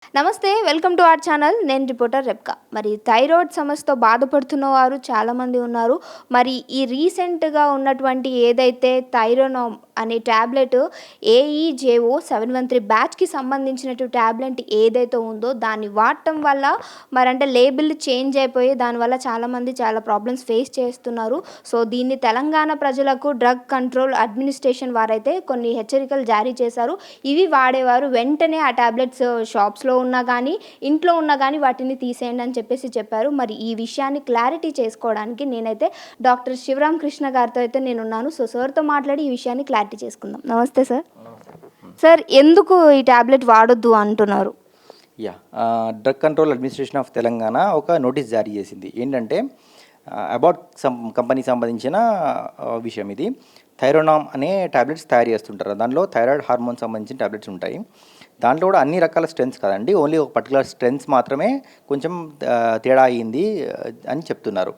నమస్తే welcome to our channel. నేను reporter Rebekah. మరి థైరాయిడ్ సమస్యతో బాధపడుతున్న వారు చాలామంది ఉన్నారు. మరి ఈ రీసెంట్గా ఉన్నటువంటి ఏదైతే థైరోనామ్ అనే ట్యాబ్లెట్ AEJO 713 బ్యాచ్కి సంబంధించినటు ట్యాబ్లెట్ ఏదైతే ఉందో దాన్ని వాడటం వల్ల మరంటే లేబుల్ చేంజ్ అయిపోయి దానివల్ల చాలామంది చాలా ప్రాబ్లమ్స్ ఫేస్ చేస్తున్నారు. సో దీన్ని తెలంగాణ ప్రజలకు డ్రగ్ కంట్రోల్ అడ్మినిస్ట్రేషన్ వారైతే కొన్ని హెచ్చరికలు జారీ చేశారు. ఇవి వాడేవారు వెంటనే ఆ ట్యాబ్లెట్స్ షాప్స్లో ఉన్నా కానీ ఇంట్లో ఉన్నా కానీ వాటిని తీసేయండి అని చెప్పారు. మరి ఈ విషయాన్ని క్లారిటీ చేసుకోవడానికి నేనైతే డాక్టర్ శివరామ్ కృష్ణ గారితో అయితే నేనున్నాను. సో సార్తో మాట్లాడి ఈ విషయాన్ని క్లారిటీ చేసుకుందాం. నమస్తే సార్. సార్ ఎందుకు ఈ ట్యాబ్లెట్ వాడొద్దు అంటున్నారు? Drug control administration of Telangana ఒక నోటీస్ జారీ చేసింది. ఏంటంటే అబౌట్ కంపెనీకి సంబంధించిన విషయం ఇది. థైరోనామ్ అనే ట్యాబ్లెట్స్ తయారు చేస్తుంటారు. దానిలో థైరాయిడ్ హార్మోన్ సంబంధించిన ట్యాబ్లెట్స్ ఉంటాయి. దాంట్లో కూడా అన్ని రకాల స్ట్రెంత్స్ కాదండి, ఓన్లీ ఒక పర్టికులర్ స్ట్రెంత్స్ మాత్రమే కొంచెం తేడా అయ్యింది అని చెప్తున్నారు.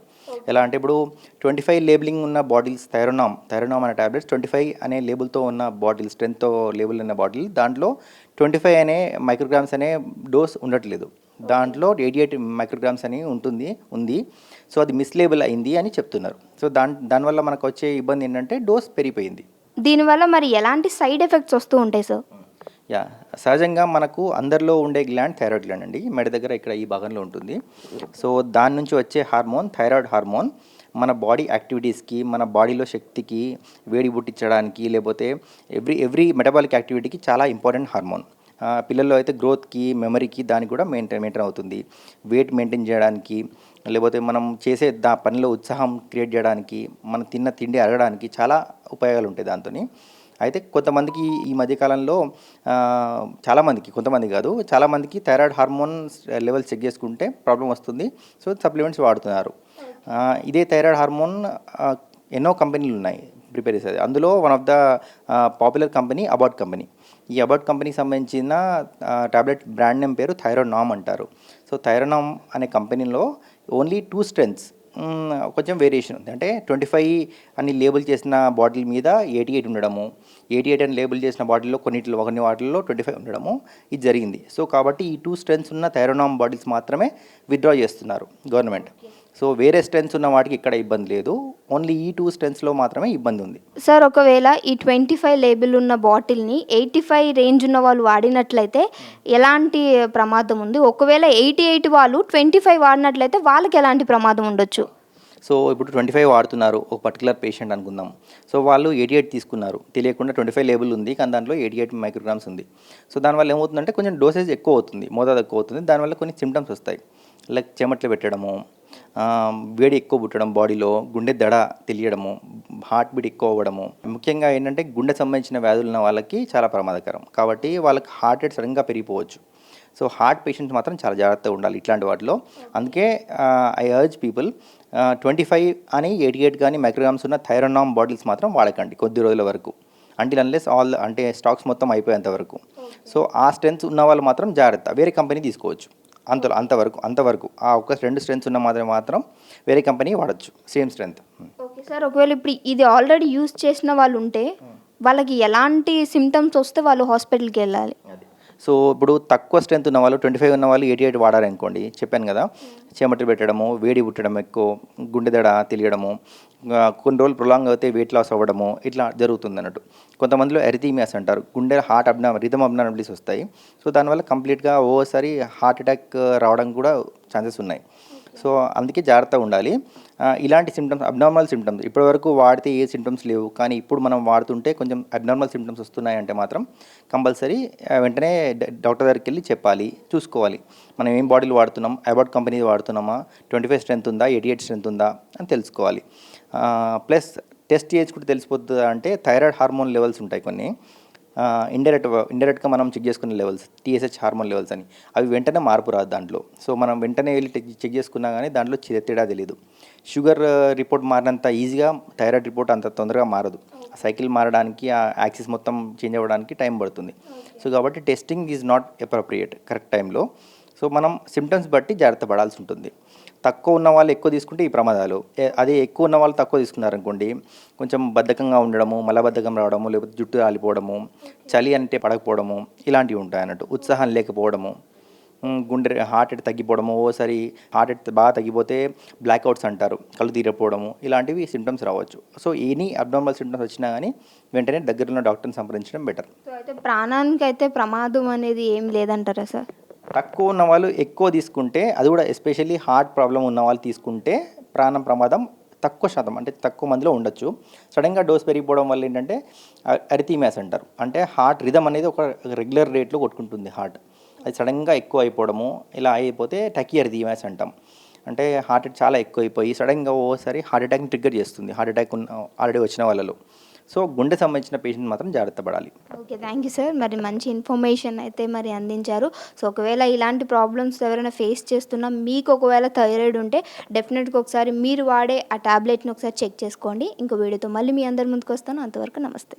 ఎలా అంటే ఇప్పుడు 25 లేబులింగ్ ఉన్న బాటిల్స్ థైరోనామ్ అనే ట్యాబ్లెట్స్ 25 అనే లేబుల్తో ఉన్న బాటిల్, స్ట్రెంత్తో లేబుల్ ఉన్న బాటిల్, దాంట్లో 25 అనే మైక్రోగ్రామ్స్ అనే డోస్ ఉండట్లేదు. దాంట్లో 88 మైక్రోగ్రామ్స్ అని ఉంది. సో అది మిస్లేబుల్ అయింది అని చెప్తున్నారు. సో దానివల్ల మనకు వచ్చే ఇబ్బంది ఏంటంటే డోస్ పెరిగిపోయింది. దీనివల్ల మరి ఎలాంటి సైడ్ ఎఫెక్ట్స్ వస్తూ ఉంటాయి సార్? సహజంగా మనకు అందరిలో ఉండే గ్లాండ్ థైరాయిడ్ గ్లాండ్ అండి. మెడ దగ్గర ఇక్కడ ఈ భాగంలో ఉంటుంది. సో దాని నుంచి వచ్చే హార్మోన్ థైరాయిడ్ హార్మోన్ మన బాడీ యాక్టివిటీస్కి, మన బాడీలో శక్తికి, వేడి పుట్టించడానికి, లేకపోతే ఎవ్రీ మెటబాలిక్ యాక్టివిటీకి చాలా ఇంపార్టెంట్ హార్మోన్. పిల్లల్లో అయితే గ్రోత్కి, మెమరీకి దానికి కూడా మెయింటైన్ అవుతుంది. వెయిట్ మెయింటైన్ చేయడానికి, లేకపోతే మనం చేసే పనిలో ఉత్సాహం క్రియేట్ చేయడానికి, మనం తిన్న తిండి అరగడానికి చాలా ఉపయోగాలు ఉంటాయి దాంతో. అయితే కొంతమందికి ఈ మధ్యకాలంలో చాలామందికి థైరాయిడ్ హార్మోన్ లెవెల్స్ చెక్ చేసుకుంటే ప్రాబ్లం వస్తుంది. సో సప్లిమెంట్స్ వాడుతున్నారు. ఇదే థైరాయిడ్ హార్మోన్ ఎన్నో కంపెనీలు ఉన్నాయి ప్రిపేర్ చేసేది. అందులో one of the popular company about company. ఈ అబౌట్ కంపెనీకి సంబంధించిన టాబ్లెట్ బ్రాండ్ నేమ్ పేరు థైరోనామ్ అంటారు. సో థైరోనామ్ అనే కంపెనీలో ఓన్లీ 2 స్ట్రెంత్స్ కొంచెం వేరియేషన్ ఉంది. అంటే 25 అని లేబుల్ చేసిన బాటిల్ మీద 88 ఉండడము, 88 అని లేబుల్ చేసిన బాటిల్లో కొన్ని వాటిల్లో 25 ఉండడము ఇది జరిగింది. సో కాబట్టి ఈ 2 స్ట్రెంత్స్ ఉన్న థైరోనామ్ బాటిల్స్ మాత్రమే విత్డ్రా చేస్తున్నారు గవర్నమెంట్. సో వేరే స్ట్రెంత్స్ ఉన్న వాటికి ఇక్కడ ఇబ్బంది లేదు, ఓన్లీ ఈ 2 స్ట్రెంత్స్లో మాత్రమే ఇబ్బంది ఉంది. సార్ ఒకవేళ ఈ 25 లేబుల్ ఉన్న బాటిల్ని 85 రేంజ్ ఉన్న వాళ్ళు వాడినట్లయితే ఎలాంటి ప్రమాదం ఉంది? ఒకవేళ 88 వాళ్ళు 25 వాడినట్లయితే వాళ్ళకి ఎలాంటి ప్రమాదం ఉండొచ్చు? సో ఇప్పుడు 25 వాడుతున్నారు ఒక పర్టికులర్ పేషెంట్ అనుకుందాం. సో వాళ్ళు 88 తీసుకున్నారు, తెలియకుండా 25 లేబుల్ ఉంది కానీ దాంట్లో 88 మైక్రోగ్రామ్స్ ఉంది. సో దానివల్ల ఏమవుతుందంటే కొంచెం డోసేజ్ ఎక్కువ అవుతుంది, మోతాదు ఎక్కువ అవుతుంది. దానివల్ల కొన్ని సిమ్టమ్స్ వస్తాయి, లైక్ చెమట్లు పెట్టడము, వేడి ఎక్కువ పుట్టడం, బాడీలో గుండె దడ తెలియడము, హార్ట్ బీట్ ఎక్కువ అవ్వడము. ముఖ్యంగా ఏంటంటే గుండె సంబంధించిన వ్యాధులు ఉన్న వాళ్ళకి చాలా ప్రమాదకరం. కాబట్టి వాళ్ళకి హార్ట్ రేట్ సడన్గా పెరిగిపోవచ్చు. సో హార్ట్ పేషెంట్స్ మాత్రం చాలా జాగ్రత్తగా ఉండాలి ఇట్లాంటి వాటిలో. అందుకే ఐ అర్జ్ పీపుల్ 25 అని 88 కానీ మైక్రోగ్రామ్స్ ఉన్న థైరోనామ్ బాటిల్స్ మాత్రం వాడకండి కొద్ది రోజుల వరకు, అంటిల్ అన్లెస్ అంటే స్టాక్స్ మొత్తం అయిపోయేంత వరకు. సో ఆ స్ట్రెంత్స్ ఉన్న వాళ్ళు మాత్రం జాగ్రత్త, వేరే కంపెనీ తీసుకోవచ్చు. అంతవరకు ఆ ఒక 2 స్ట్రెంత్స్ ఉన్న మాత్రం వేరే కంపెనీ వాడచ్చు, సేమ్ స్ట్రెంత్. ఓకే సార్, ఒకవేళ ఇప్పుడు ఇది ఆల్రెడీ యూజ్ చేసిన వాళ్ళు ఉంటే వాళ్ళకి ఎలాంటి సిమ్టమ్స్ వస్తే వాళ్ళు హాస్పిటల్కి వెళ్ళాలి? సో ఇప్పుడు తక్కువ స్ట్రెంత్ ఉన్న వాళ్ళు 25 ఉన్న వాళ్ళు 88 వాడారనుకోండి, చెప్పాను కదా, చెమటలు పెట్టడము, వేడి పుట్టడం ఎక్కువ, గుండె దడ తెలియడము, కొన్ని రోజులు ప్రొలాంగ్ అయితే వెయిట్ లాస్ అవ్వడము ఇట్లా జరుగుతుంది అన్నట్టు. కొంతమందిలో ఎరిథీమియాస్ అంటారు, గుండె రిథమ్ అబ్నార్మలిటీస్ వస్తాయి. సో దానివల్ల కంప్లీట్గా ఓసారి హార్ట్ అటాక్ రావడం కూడా ఛాన్సెస్ ఉన్నాయి. సో అందుకే జాగ్రత్తగా ఉండాలి. ఇలాంటి సిమ్టమ్స్, అబ్నార్మల్ సిమ్టమ్స్ ఇప్పటివరకు వాడితే ఏ సిమ్టమ్స్ లేవు, కానీ ఇప్పుడు మనం వాడుతుంటే కొంచెం అబ్నార్మల్ సిమ్టమ్స్ వస్తున్నాయంటే మాత్రం కంపల్సరీ వెంటనే డాక్టర్ దగ్గరికి వెళ్ళి చెప్పాలి, చూసుకోవాలి మనం ఏం బాటిల్ వాడుతున్నాం, అబౌట్ కంపెనీ వాడుతున్నామా, 25 స్ట్రెంత్ ఉందా, 88 స్ట్రెంత్ ఉందా అని తెలుసుకోవాలి. ప్లస్ టెస్ట్ చేసుకుంటే తెలిసిపోతుంది. అంటే థైరాయిడ్ హార్మోన్ లెవెల్స్ ఉంటాయి కొన్ని, ఇండైరెక్ట్గా మనం చెక్ చేసుకునే లెవెల్స్, TSH హార్మోన్ లెవెల్స్ అని, అవి వెంటనే మార్పు రాదు దాంట్లో. సో మనం వెంటనే వెళ్ళి చెక్ చేసుకున్నా కానీ దాంట్లో తేడా తెలియదు. షుగర్ రిపోర్ట్ మారినంత ఈజీగా థైరాయిడ్ రిపోర్ట్ అంత తొందరగా మారదు. సైకిల్ మారడానికి, ఆ యాక్సిస్ మొత్తం చేంజ్ అవ్వడానికి టైం పడుతుంది. సో కాబట్టి testing is not appropriate correct టైంలో. సో మనం సిమ్టమ్స్ బట్టి జాగ్రత్త పడాల్సి ఉంటుంది. తక్కువ ఉన్న వాళ్ళు ఎక్కువ తీసుకుంటే ఈ ప్రమాదాలు, అదే ఎక్కువ ఉన్న వాళ్ళు తక్కువ తీసుకున్నారనుకోండి, కొంచెం బద్ధకంగా ఉండడము, మలబద్ధకం రావడము, లేకపోతే జుట్టు రాలిపోవడము, చలి అంటే పడకపోవడము ఇలాంటివి ఉంటాయి అన్నట్టు, ఉత్సాహం లేకపోవడము. గుండె హార్ట్ రేట్ తగ్గిపోవడము, ఓసారి హార్ట్ రేట్ బాగా తగ్గిపోతే బ్లాక్అవుట్స్ అంటారు, కళ్ళు తీరకపోవడము, ఇలాంటివి సిమ్టమ్స్ రావచ్చు. సో ఎనీ అబ్నార్మల్ సిమ్టమ్స్ వచ్చినా కానీ వెంటనే దగ్గరలో ఉన్న డాక్టర్ని సంప్రదించడం బెటర్. సో అయితే ప్రాణానికైతే ప్రమాదం అనేది ఏం లేదంటారా సార్? తక్కువ ఉన్న వాళ్ళు ఎక్కువ తీసుకుంటే, అది కూడా ఎస్పెషల్లీ హార్ట్ ప్రాబ్లం ఉన్న వాళ్ళు తీసుకుంటే ప్రాణం ప్రమాదం తక్కువ శాతం, అంటే తక్కువ మందిలో ఉండొచ్చు. సడన్గా డోస్ పెరిగిపోవడం వల్ల ఏంటంటే అరిథీమియాస్ అంటారు, అంటే హార్ట్ రిథమ్ అనేది ఒక రెగ్యులర్ రేట్లో కొట్టుకుంటుంది హార్ట్, అది సడన్గా ఎక్కువ అయిపోవడము, ఇలా అయిపోతే టకీఅరిథీమియాస్ అంటాం. అంటే హార్ట్ రేట్ చాలా ఎక్కువ అయిపోయి సడన్గా ఓసారి హార్ట్ అటాక్ని ట్రిగ్గర్ చేస్తుంది, హార్ట్ అటాక్ ఆల్రెడీ వచ్చిన వాళ్ళలో. సో గుండె సంబంధించిన పేషెంట్ మాత్రం జాగ్రత్త పడాలి. ఓకే. Thank you sir. మరి మంచి ఇన్ఫర్మేషన్ అయితే మరి అందించారు. సో ఒకవేళ ఇలాంటి ప్రాబ్లమ్స్ ఎవరైనా ఫేస్ చేస్తున్నా, మీకు ఒకవేళ థైరాయిడ్ ఉంటే డెఫినెట్గా ఒకసారి మీరు వాడే ఆ టాబ్లెట్ని ఒకసారి చెక్ చేసుకోండి. ఇంకో వీడియోతో మళ్ళీ మీ అందరి ముందుకు వస్తాను. అంతవరకు నమస్తే.